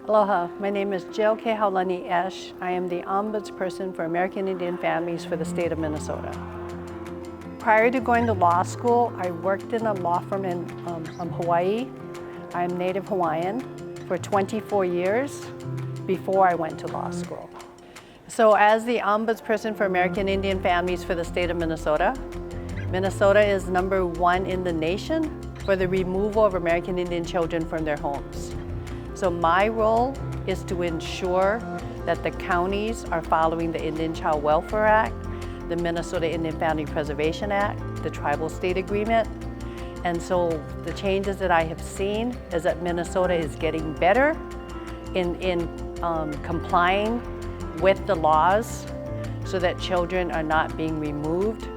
Aloha, my name is Jill Kehaulani Esch. I am the Ombudsperson for American Indian Families for the state of Minnesota. Prior to going to law school, I worked in a law firm in Hawaii. I'm Native Hawaiian for 24 years before I went to law school. So as the Ombudsperson for American Indian Families for the state of Minnesota, Minnesota is #1 in the nation for the removal of American Indian children from their homes. So my role is to ensure that the counties are following the Indian Child Welfare Act, the Minnesota Indian Family Preservation Act, the Tribal State Agreement. And so the changes that I have seen is that Minnesota is getting better in complying with the laws so that children are not being removed.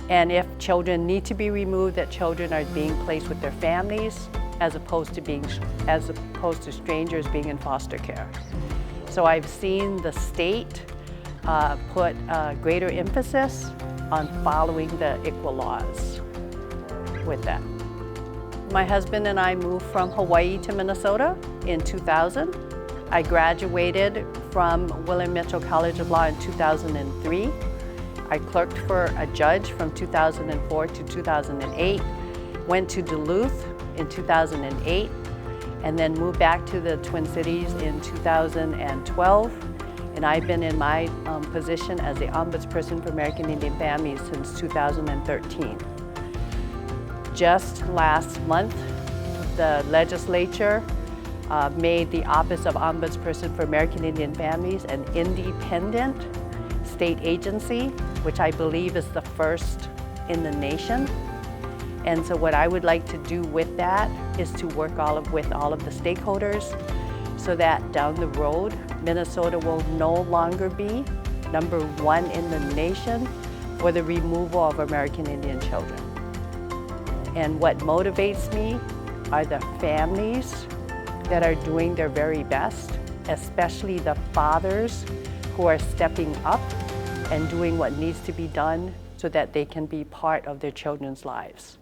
And if children need to be removed, that children are being placed with their families as opposed to strangers being in foster care. So I've seen the state put greater emphasis on following the ICWA laws with that. My husband and I moved from Hawaii to Minnesota in 2000. I graduated from William Mitchell College of Law in 2003. I clerked for a judge from 2004 to 2008, went to Duluth in 2008, and then moved back to the Twin Cities in 2012. And I've been in my position as the Ombudsperson for American Indian Families since 2013. Just last month, the legislature made the Office of Ombudsperson for American Indian Families an independent state agency, which I believe is the first in the nation. And so what I would like to do with that is to work with all of the stakeholders so that down the road, Minnesota will no longer be #1 in the nation for the removal of American Indian children. And what motivates me are the families that are doing their very best, especially the fathers who are stepping up and doing what needs to be done so that they can be part of their children's lives.